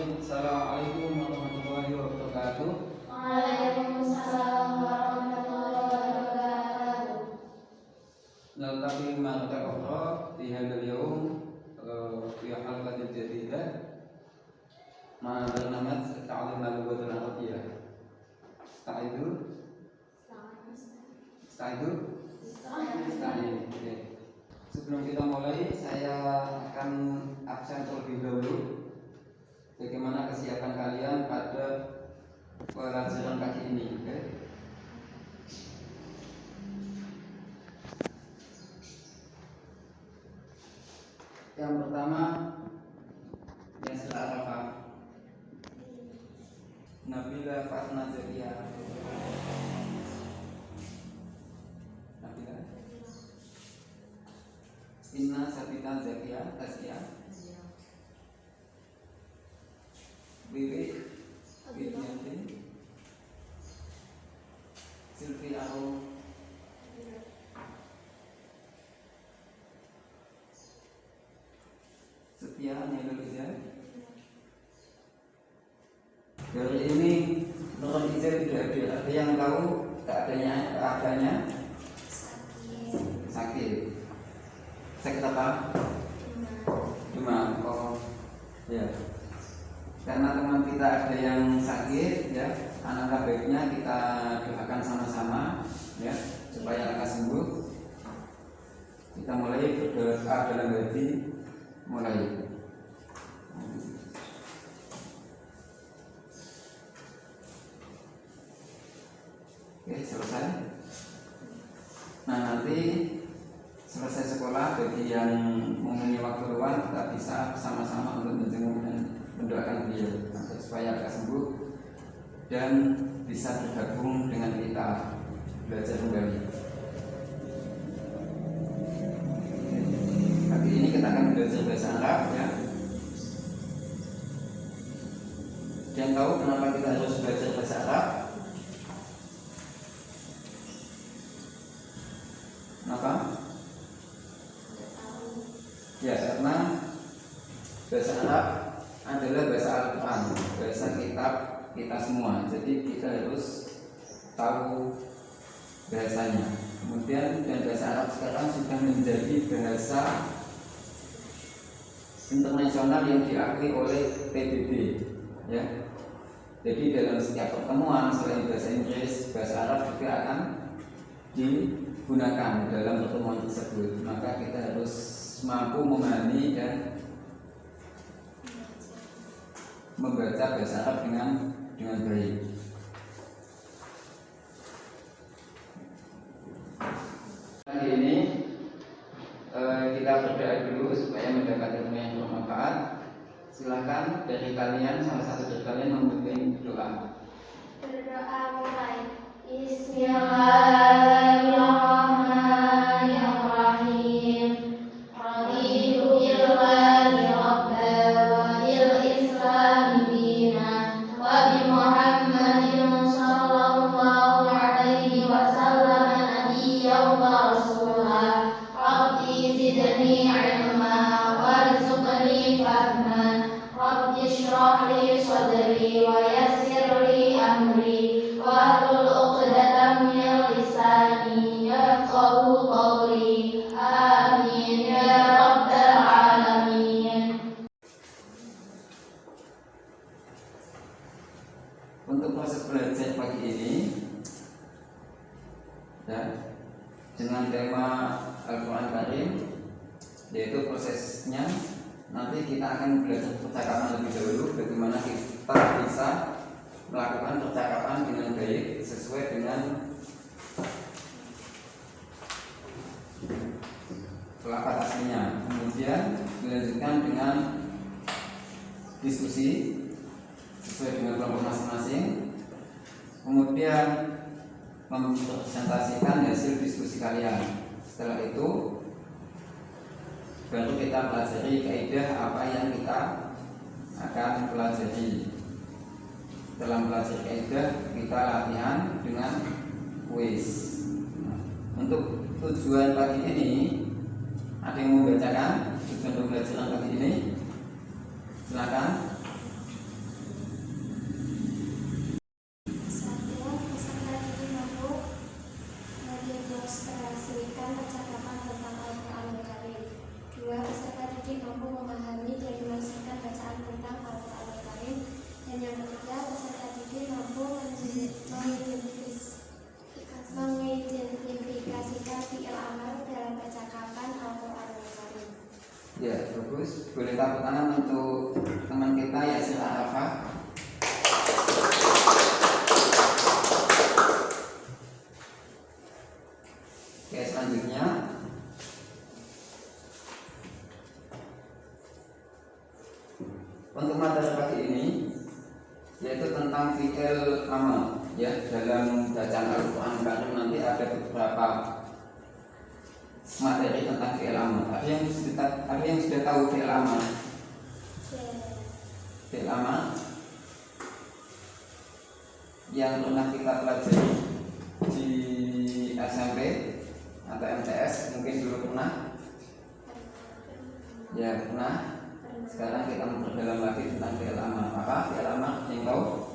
Assalamualaikum warahmatullahi wabarakatuh. Waalaikumsalam warahmatullahi wabarakatuh. Naltaqi ma taqarra fi hadzal yawm fi halaqatin jadidah ma barnamij ta'lim al-lughatil arabiyyah. Istaidu. Oke. Sebelum kita mulai, saya akan absen terlebih dahulu. Bagaimana kesiapan kalian pada pelajaran pagi ini? Okay? Yang pertama, Yasir Arafah, Nabila Fatna Zakia, Nabila Inna Sabita Zakia Tasya, Wiwi Widianti, Silvi Aro, Setia Nilul Izan. Dari ini Nurul Izan tidak ada yang tahu keadaannya sakit. Sakit apa? Demam. Oh, ya. Karena teman kita ada yang sakit, ya, alangkah baiknya kita doakan sama-sama, ya, supaya lekas sembuh. Kita mulai berdoa dalam hati. Mulai. Oke, selesai. Nah, nanti selesai sekolah, bagi yang mempunyai waktu luang, kita bisa sama-sama untuk menjenguk dan mendoakan beliau supaya lekas sembuh dan bisa bergabung dengan kita belajar kembali. Hari ini kita akan belajar bahasa Arab, ya. Dan tahu kenapa kita harus belajar bahasa Arab? Kenapa? Ya, karena bahasa Arab adalah bahasa Al-Quran, bahasa kitab kita semua. Jadi kita harus tahu bahasanya. Kemudian dan bahasa Arab sekarang sudah menjadi bahasa internasional yang diakui oleh PBB, ya. Jadi dalam setiap pertemuan selain bahasa Inggris, bahasa Arab juga akan digunakan dalam pertemuan tersebut. Maka kita harus mampu memahami dan membaca bahasa Arab dengan baik. Hari ini kita berdoa dulu supaya mendapat ilmu yang bermanfaat. Silakan dari kalian, salah satu dari kalian membimbing doa. Berdoa mulai. Bismillahirrahmanirrahim. Raditu billahi rabban wa bil islami dinan wa bi Muhammadin sallallahu alaihi wasallam nabiyyan wa rasulah. Rabbi zidni ilma warzuqni fahma. Rabbi shrah li sadri wa yassir li amri wahlul 'uqdatam min lisani yafqahu qawli. Amin ya rabbal alamin. Untuk proses belajar pagi ini, ya, dengan tema Al-Quran Karim, yaitu prosesnya nanti kita akan belajar percakapan lebih dahulu, bagaimana kita bisa melakukan percakapan dengan baik sesuai dengan lafaz aslinya. Kemudian dilanjutkan dengan diskusi sesuai dengan kelompok masing-masing. Kemudian mempresentasikan hasil diskusi kalian. Setelah itu baru kita pelajari kaidah apa yang kita akan pelajari. Dalam belajar kaidah kita latihan dengan kuis. Untuk tujuan pagi ini, ada yang mau membacakan tujuan pembelajaran pagi ini? Silakan. mengilustrasikan percakapan tentang Al-Quranul Karim. 2. Peserta didik mampu memahami dan menafsirkan bacaan tentang Al-Quranul Karim. Dan yang ketiga, peserta didik mampu mengidentifikasikan fi'il amar dalam percakapan Al-Quranul Karim. Ya, bagus. Boleh tepuk tangan untuk teman kita Yasir Arafah. Oke, selanjutnya untuk materi pagi ini yaitu tentang fi'il amal. Ya, dalam bacaan Al-Quran Karim nanti ada beberapa materi tentang fi'il amal. Ada yang sudah tahu fi'il amal? Fi'il amal yang pernah kita pelajari di SMP atau MTS mungkin dulu pernah. Ya, pernah. Sekarang kita memperdalam lagi tentang fi'il amal. Apa fi'il amal? Yang tahu?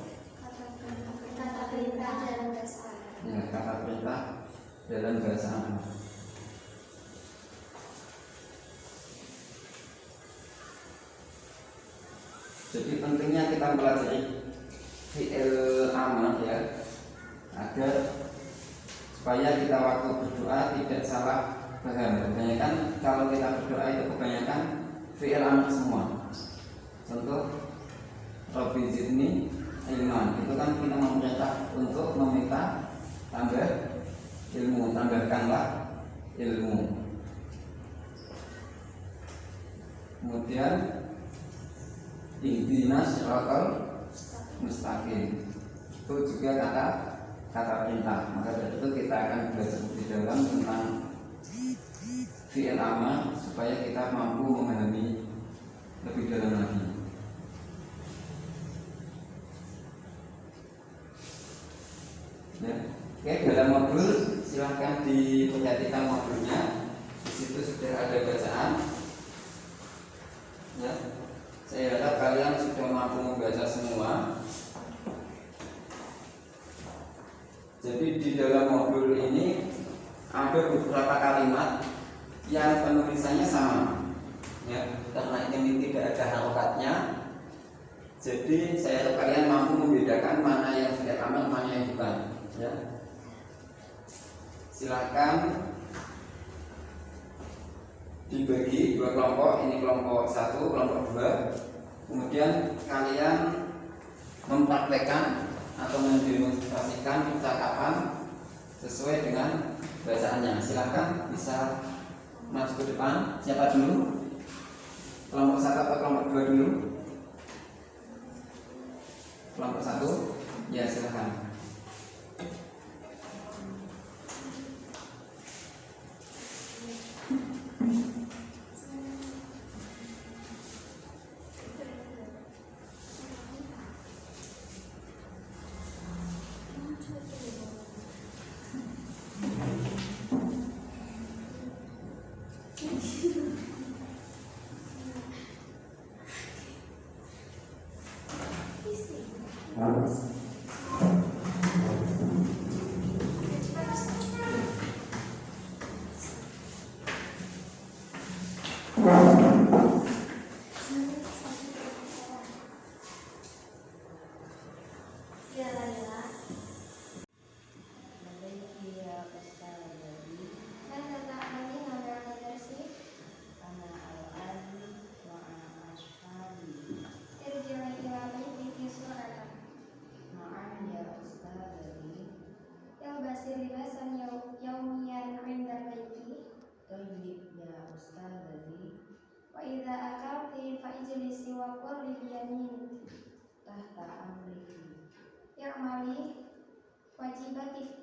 Kata perintah dalam bahasa Arab. Ya, kata perintah dalam bahasa Arab. Jadi pentingnya kita pelajari fi'il amal ya, agar supaya kita waktu berdoa tidak salah paham. Kebanyakan kalau kita berdoa itu kebanyakan fi'il amr semua. Contoh Rabbi zidni ilman, itu kan kita memerintah untuk meminta tambah ilmu, tambahkanlah ilmu. Kemudian ihdinas siratal mustaqim, itu juga kata perintah. Maka dari itu kita akan belajar di dalam tentang fi'il amr supaya kita mampu memahami lebih dalam lagi. Ya. Oke, dalam modul silahkan diperhatikan modulnya. Di situ sudah ada bacaan. Ya. Saya harap kalian sudah mampu membaca semua. Jadi di dalam modul ini ada beberapa kalimat yang penulisannya sama, ya, karena ini tidak ada harokatnya. Jadi saya harap kalian mampu membedakan mana yang fi'il amr, mana yang bukan. Ya. Silakan dibagi dua kelompok, ini kelompok 1, kelompok 2. Kemudian kalian mempraktekkan atau mendemonstrasikan percakapan sesuai dengan bacaannya. Silakan bisa maju ke depan. Siapa dulu? Kelompok 1 atau kelompok 2 dulu? Kelompok 1? Ya, silakan.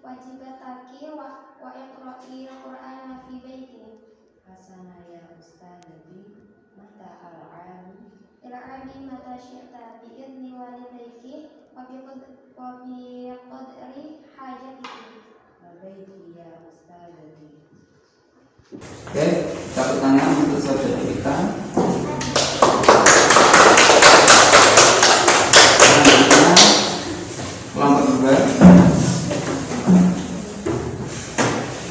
Wajibataki wa iqra'i al-Qur'ana fi baiti. Hasana ya ustadzi mata al-'ali Il'abi mata syi'ta bi'idni walidayki wa bi qadri hajatiki. baiti ya ustadzi. Oke, tepuk tangan untuk saudara kita. Selanjutnya kelompok 2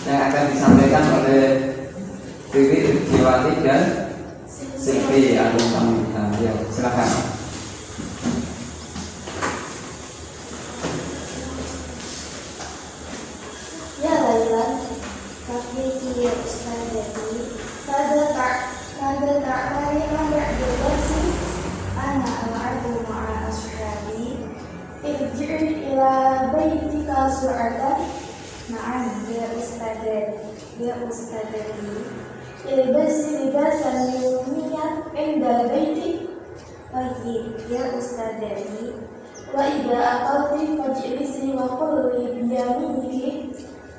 yang akan akan disampaikan oleh Wiwi, Jiwati dan Silvi Agung Samudra. Ya, silakan. Ya Laila, kafiki ya ustadzati, pada ta'mari anak dilasi, ana al-ardu ma'a ashabi, irji'i ila baitika su'atan, na'am ya ustadzati, ilbasi libasan yawmiyan inda baiti, tayyib ya ustadzati, wa idha aqalti fajlisi wa qulli biyaminiki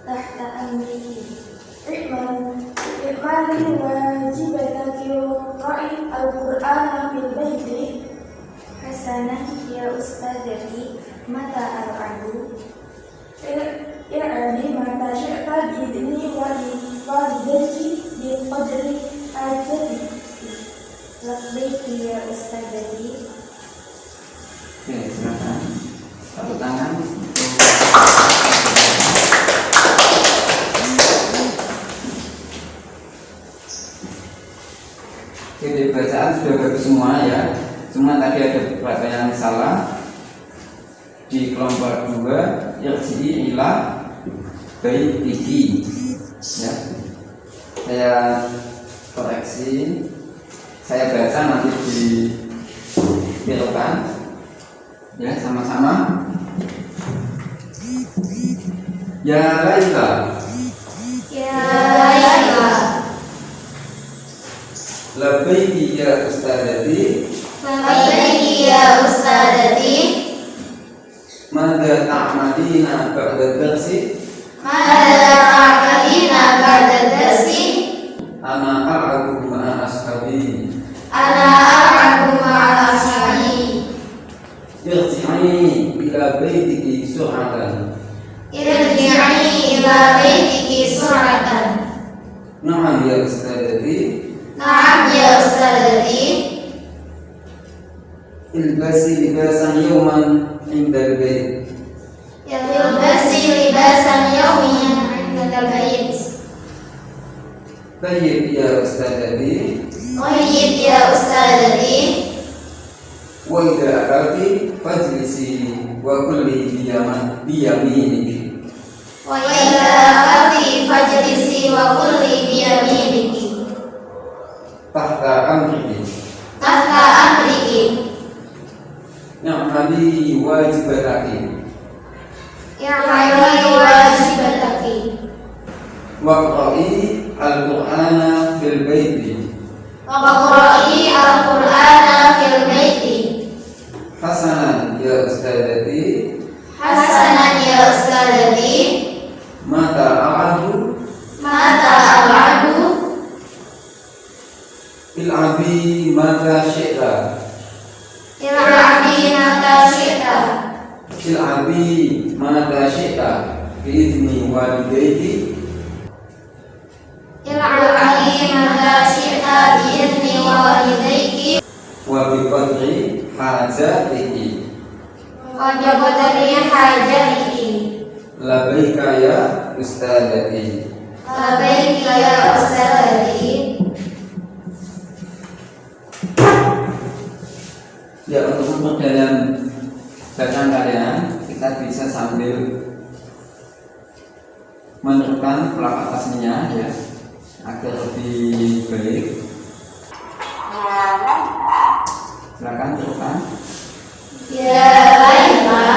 tahta amriki i'mali wajibataki wa'i al-Qur'ana fil baiti hasanah ya ustadzati mata al-adu i'ali mata syi'ta bi'idni walidaki biqadri ajati labbaiki ya ustadzati. Oke, silakan. Tepuk tangan. Oke, di bacaan sudah bagus semua ya. Cuma tadi ada beberapa yang salah. Di kelompok 2, irji'i ila baitiki. Ya. Saya koreksi. Saya baca nanti dibelokkan. Ya, sama-sama. Ya Laila. Ya Laila, Labbaiki ya ustadzati. labbaiki ya ustadzati, Mada ta'malina ba'da darsi. mada ta'malina ba'da darsi, Ana al'abu ma'a ashabi. ana al'abu ma'a ashabi, Irji'i ila baitiki sur'atan. irji'i ila baitiki sur'atan. Na'am ya ustadzati. Na'am ya ustadzati, Ilbasi libasan yawman indal bait. ilbasi libasan yawmiyan 'indal bait. Tayyib ya ustadzati. Tayyib ya ustadzati, Wa idza akalti fajlisi wa kulli biyaminiki. wa idza akalti fajlisi wa kulli biyaminiki Tahta amriki. tahta amriki Ni'mali wajibataki. i'mali wajibataki Waqra'i al-Qur'ana fil baiti. waqra'i al-Qur'ana fil baiti Hasanan ya ustadzati. hasanan ya ustadzati, Mata a'adu. mata al-'adu Il'abi mata syi'ta. il'abi mata syi'ta, Il'abi mata syi'ta bi'izni walidayki. il'abi mata syi'ta bi'izni walidayki Wa biqadri hajatiki. wa biqadri hajatiki. Labbaika ya ustadzati. Labbaik ya ustadzati. Ya, untuk memperdalam bacaan kalian, kita bisa sambil meneruskan pelafal aslinya ya, agar lebih baik. Silakan teruskan. Ya Laila,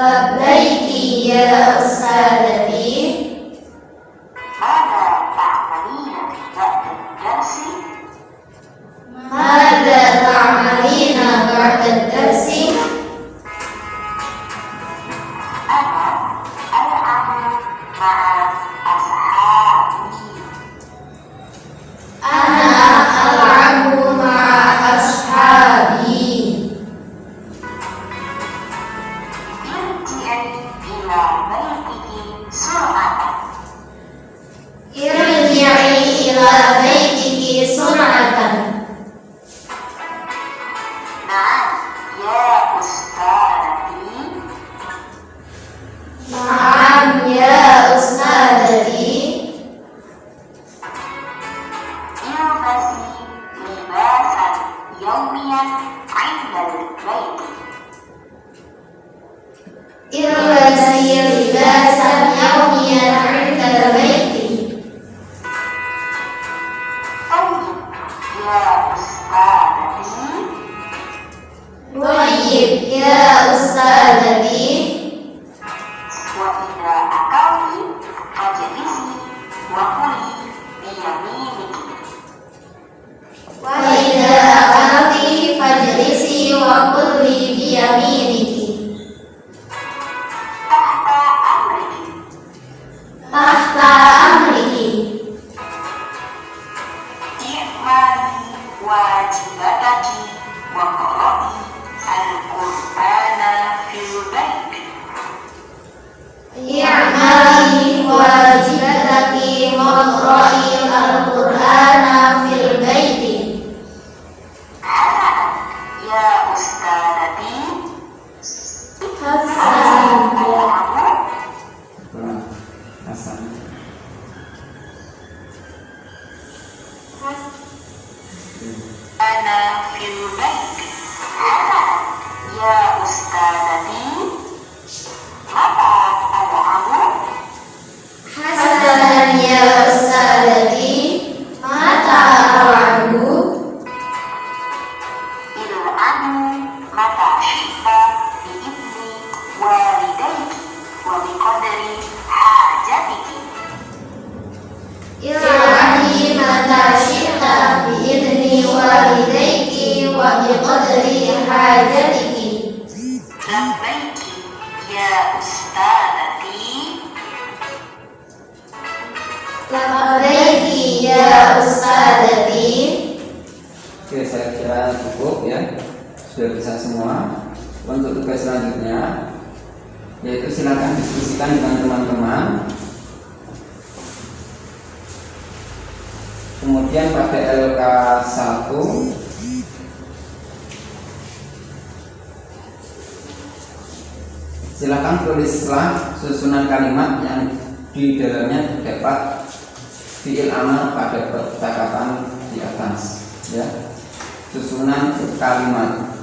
labbaiki ya ustadzati, mada ta'malina ba'da darsi. Ana al'abu ma'a ashabi. يا أستاذتي. نعم يا أستاذتي. البسي لباسا يوميا عند البيت. البسي لباسا يوميا عند البيت. طيب يا أستاذتي. طيب يا أستاذتي. وإذا أكلت فاجلسي وكلي بيمينك. وإذا أكلت فاجلسي وكلي بيمينك. تحت أمرك. تحت أمرك. اعملي واجباتك واقرأي القرآن في البيت. اعملي واجبتك واقرئي القرآن في البيت. حسنا يا أستاذتي. حسنا Kurang Hasan. أنا في البيت. حسنا يا أستاذتي. متى أذهب؟ حسنا يا أستاذتي. متى ألعب؟ العبي متى شئت بإذن والديك وبقدر حاجتك. العبي متى شئت بإذن والديك وبقدر حاجتك. لبيك يا أستاذتي. لبيك يا أستاذتي. Oke, saya kira cukup ya, sudah bisa semua. Untuk tugas selanjutnya, yaitu silakan diskusikan dengan teman-teman. Kemudian pada LK1 silakan tulislah susunan kalimat yang di dalamnya terdapat fiil amar pada percakapan di atas, ya. Susunan kalimat.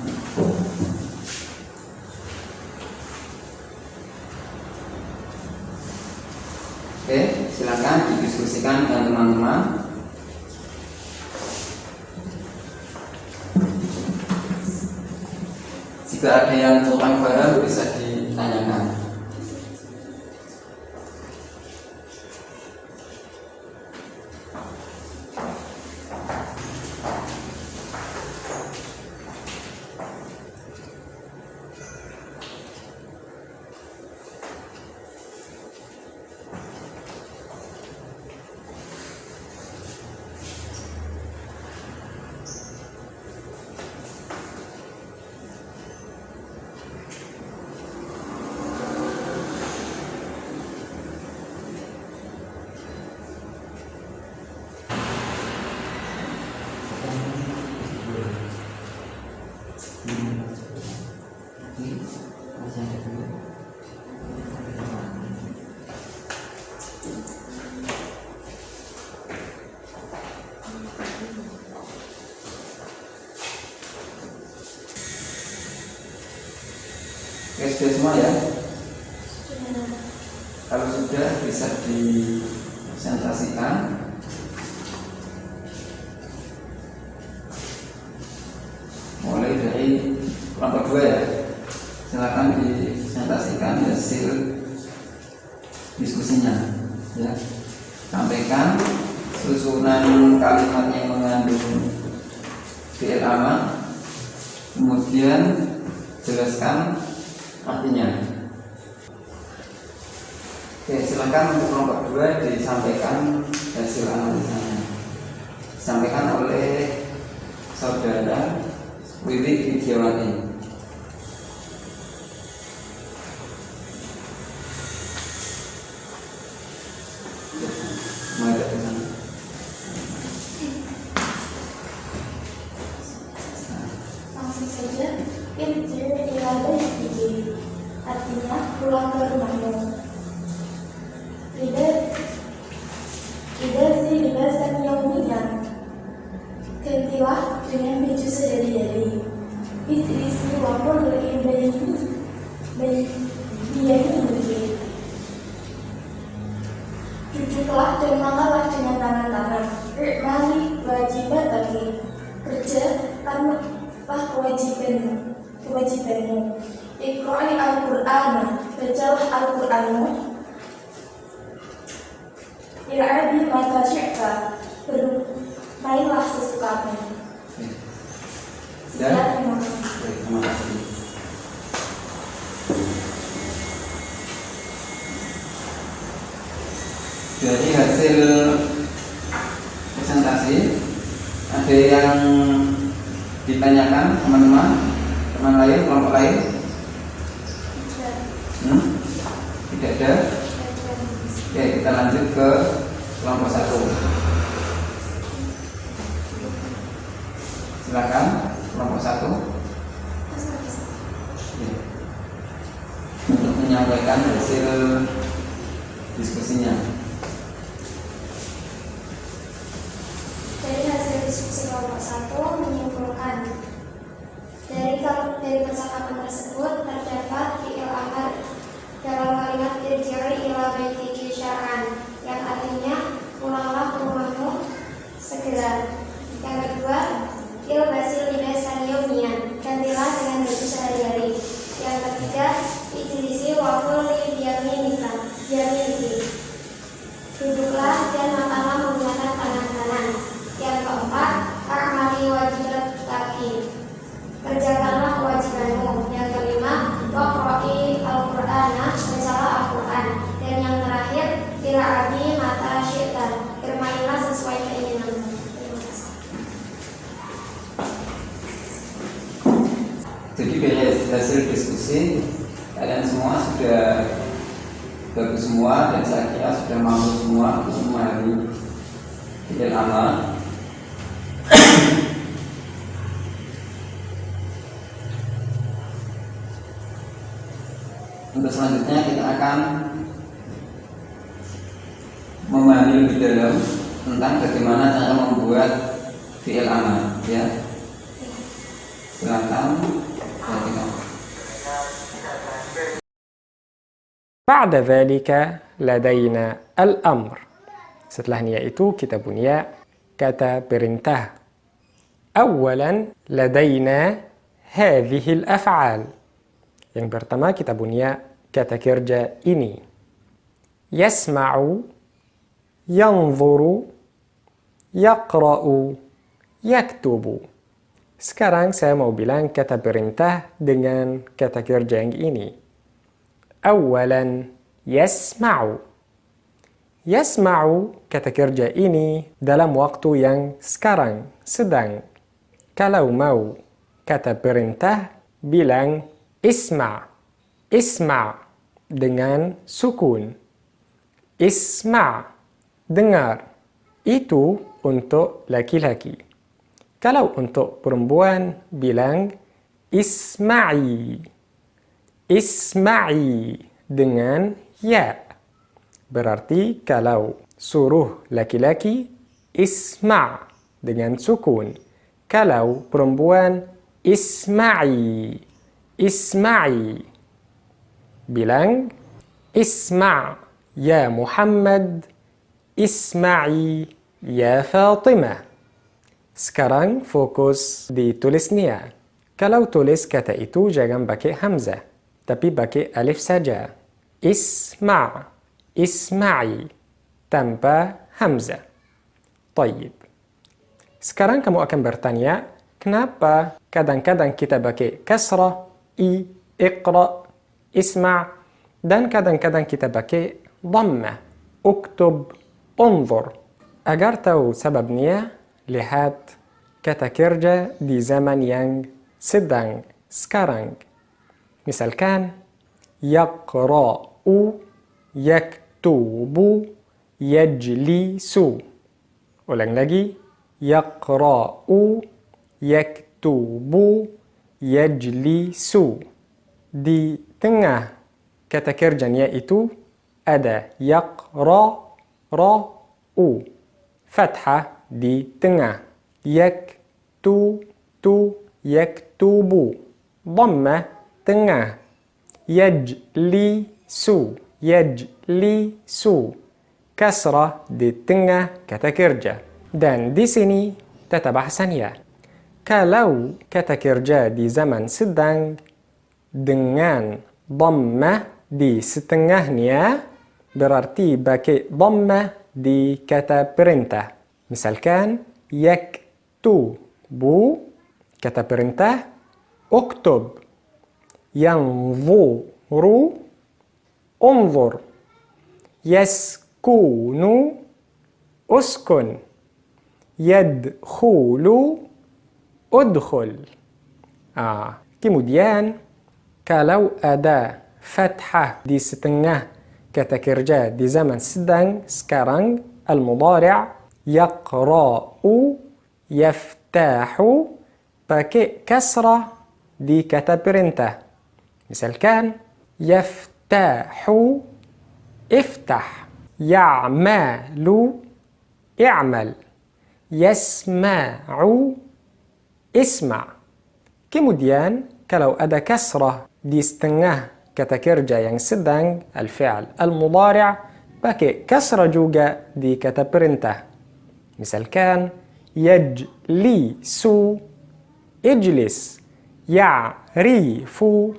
Oke, silakan didiskusikan dengan teman-teman. Jika ada yang kurang paham bisa ditanyakan. Oke, sudah semua ya. Kalau sudah bisa dipresentasikan. Mulai dari kelompok 2 ya. Silakan dipresentasikan hasil diskusinya, ya. Sampaikan susunan kalimat yang mengandung fi'il amar, kemudian jelaskan artinya. Oke, silakan untuk kelompok 2 disampaikan hasil analisanya. Disampaikan oleh saudara Wiwi Widiawati. Mari ke sana. Langsung saja. Irji' ila baitiki, artinya pulang ke rumahmu. Tidak si libasan yaumiyan, gantilah dengan baju sehari-hari. Itrisi wapun ini. Duduklah dan makanlah dengan tangan-tangan. I'mali wajibataki, kerjakanlah kewajibanmu. Iqra'i al-Qur'an, bacalah Al-Qur'anmu. Il'abi mata syi'ta, bermainlah sesukamu. Sekian, terima kasih. Terima kasih. Jadi hasil presentasi ada yang ditanyakan teman lain, kelompok lain? Tidak ada. Oke, kita lanjut ke kelompok 1. Silakan kelompok 1 untuk menyampaikan hasil diskusinya. Dari hasil diskusi kelompok 1 menyimpulkan dari percakapan tersebut terdapat fi'il amar dalam kalimat irji'i ila baitiki syar'an, yang artinya pulanglah ke rumahmu segera. Yang kedua, ilbasil libasan yaumiyan, gantilah dengan baju sehari-hari. Yang ketiga, ijlisi wa quli biyamini, duduklah dan makanlah menggunakan tangan kanan. Yang keempat, a'mali wajibataki, kerjakanlah kewajibanmu. Yang kelima, waqra'i al-Qur'ana, bacalah Al-Qur'an. Dan yang terakhir, il'abi mata syi'ta, bermainlah sesuai keinginanmu. Terima kasih. Jadi dari hasil diskusi kalian semua sudah bagus semua, dan saya kira sudah mampu semua untuk memahami fi'il amar. Untuk selanjutnya kita akan memahami lebih dalam tentang bagaimana cara membuat fi'il amar, ya. Silakan. بعد ذلك لدينا الأمر. Setelahnya itu kita punya kata perintah. أولا لدينا هذه الأفعال. Yang pertama kita punya kata kerja ini. يسمع, ينظر, يقرأ, يكتب. Sekarang saya mau bilang kata perintah dengan kata kerja yang ini. أولا يسمع. يسمع kata kerja ini dalam waktu yang sekarang, sedang. Kalau mau kata perintah, bilang isma'. Isma' dengan sukun. Isma', dengar. Itu untuk laki-laki. Kalau untuk perempuan, bilang isma'i. Isma'i dengan ya. Berarti kalau suruh laki-laki, isma' dengan sukun. Kalau perempuan, isma'i. Isma'i. Bilang isma' ya Muhammad, isma'i ya Fatimah. Sekarang fokus di tulisnya. Kalau tulis kata itu jangan pakai hamzah, tapi pakai alif saja. Isma', isma'i, tanpa hamzah. Tayyib. Sekarang kamu akan bertanya, kenapa kadang-kadang kita pakai kasrah, iqra, isma', dan kadang-kadang kita pakai dhammah, uktub, unzur. Agar tahu sebabnya, lihat kata kerja di zaman yang sedang, sekarang. Misalkan, yaqra'u, yaktubu, yajlisu. Ulang lagi, yaqra'u, yaktubu, yajlisu. Di tengah kata kerjaan yaitu ada yaqra'u. Fathah di tengah. yaktubu. Dhammah tengah. yajlisu. Kasrah di tengah kata kerja. Dan di sini tata bahasannya. Kalau kata kerja di zaman sedang dengan dhammah di setengahnya, berarti pakai dhammah di kata perintah. Misalkan yaktubu, kata perintah uktub. Yanzuru, unzur. Yaskunu, uskun. Yadkhulu, udkhul. Kemudian kalau ada fathah di setengah kata kerja di zaman sedang sekarang, al-mudhari' yaqra'u, yaftahu, pakai kasrah di kata perintah. Misalkan yaftahu, iftah. Ya'malu, i'mal. Yasma'u, isma'. Kemudian kalau ada kasrah di setengah kata kerja yang sedang, al-fi'al al-mudhari' pakai kasrah juga di kata perintah. Misalkan yajlisu, ijlis. Ya'rifu,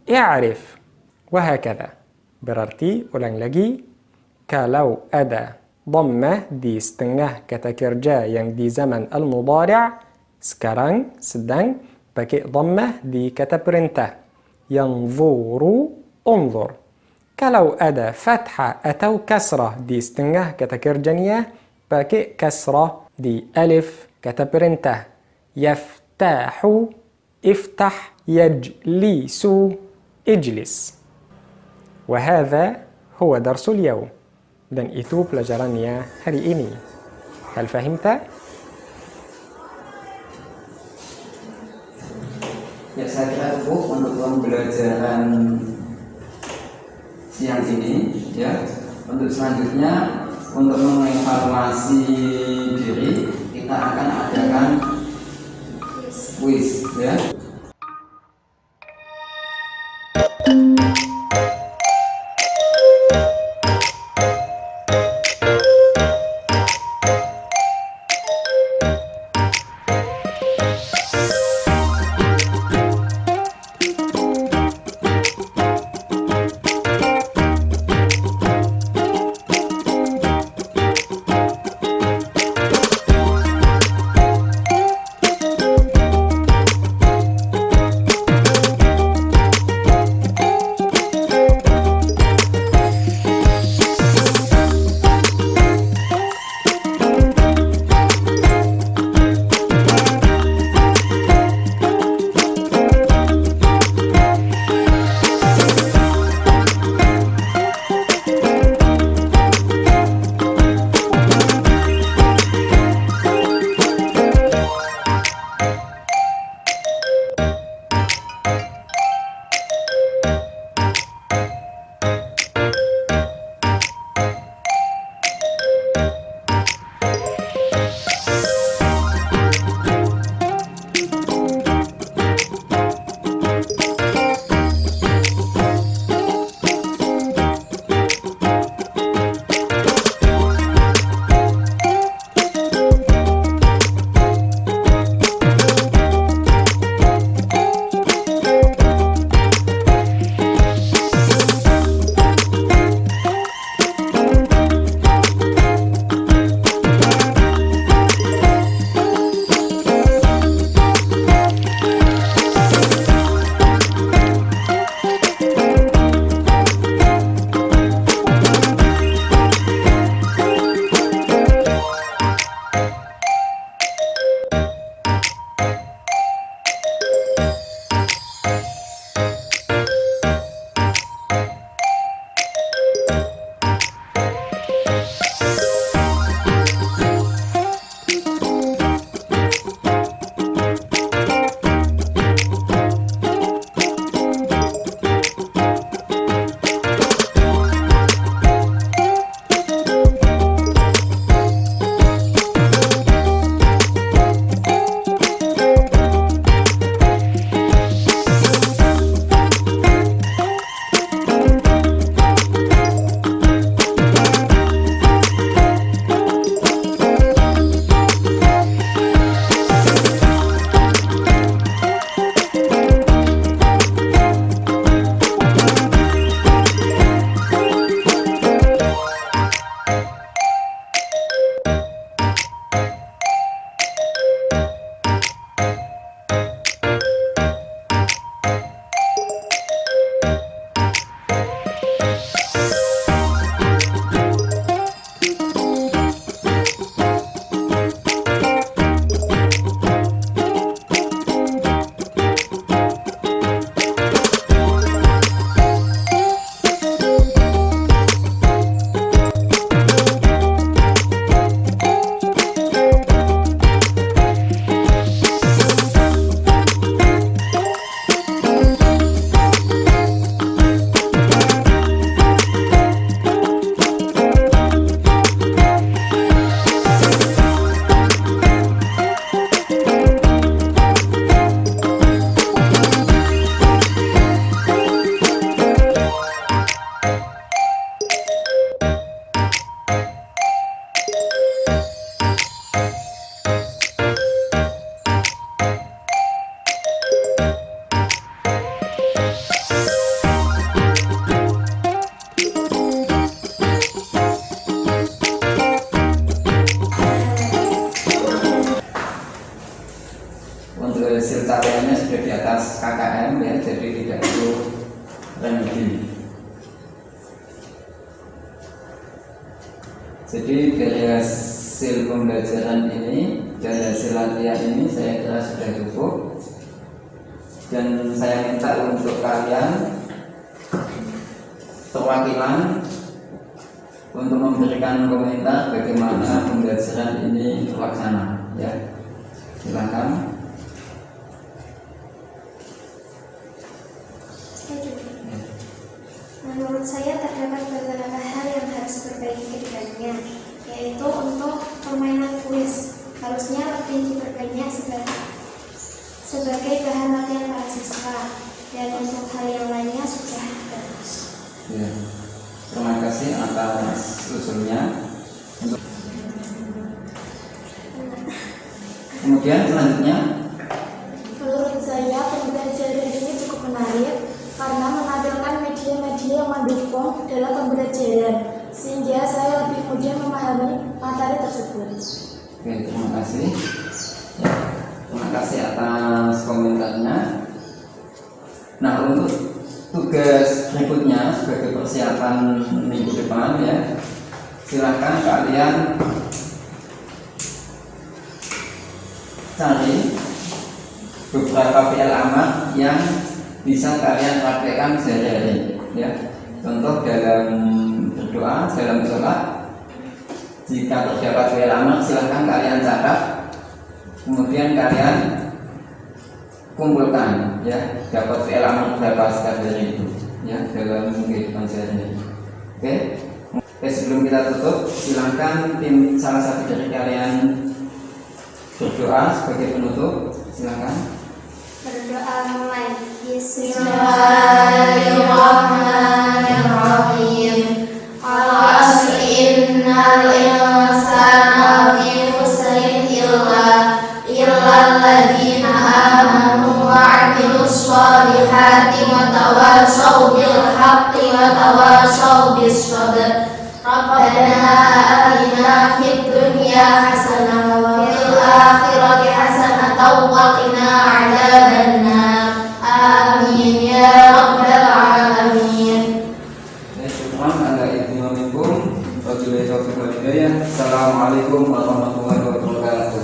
i'rif. Wahakadha. Berarti, ulang lagi, kalau ada dhammah di setengah kata kerja yang di zaman al-mudhari' sekarang, sedang, pakai dhammah di kata perintah. Yanzuru, unzur. Kalau ada fathah atau kasrah di setengah kata kerjanya, pakai kasrah di alif kata perintah. Yaftahu, iftah. Yajlisu, ijlis. Wahadha huwa darsul yaum. Dan itu pelajarannya hari ini. Hal fahimta? Ya, saya kira cukup untuk pembelajaran siang ini. Ya, untuk selanjutnya, untuk mengevaluasi diri, kita akan adakan quiz. Ya. jadi tidak perlu remedi. Jadi dari hasil pembelajaran ini, dari hasil latihan ini saya kira sudah cukup. Dan saya minta untuk kalian perwakilan untuk memberikan komentar bagaimana pembelajaran ini terlaksana, ya. Silakan. Menurut saya terdapat beberapa hal yang harus diperbaiki ke depannya, yaitu untuk permainan kuis harusnya lebih diperbanyak sebagai bahan latihan para siswa, dan untuk hal yang lainnya sudah bagus. Ya. Terima kasih atas usulnya. Kemudian selanjutnya, Menurut saya pembelajaran ini cukup menarik karena menampilkan media-media yang mendukung dalam pembelajaran, sehingga saya lebih mudah memahami materi tersebut. oke, terima kasih. Ya, terima kasih atas komentarnya. Nah, untuk tugas berikutnya sebagai persiapan minggu depan, ya, silakan kalian cari beberapa fi'il amar yang bisa kalian praktekkan sehari-hari, ya. Contoh dalam berdoa, dalam sholat, jika terdapat fi'il amar silahkan kalian catat, kemudian kalian kumpulkan, ya, dapat fi'il amar berapa sekali itu, ya, dalam kehidupan sehari-hari. Oke, sebelum kita tutup, silahkan tim salah satu dari kalian berdoa sebagai penutup, silahkan. Berdoa mulai. Bismillahirrahmanirrahim. Al-'asr innal insana lafi khusrin illa alladziina aamanu wa 'amilus shalihati wa tawashaw bil haqqi wa tawashaw bis sabr. Rabbana atina fid dunya hasanah wa fil akhirati hasanah wa qina 'adzabannar. Amin ya rabbal alamin. Syukran ala idzni minkum. Wabillahi taufiq wal hidayah. Assalamualaikum warahmatullahi wabarakatuh.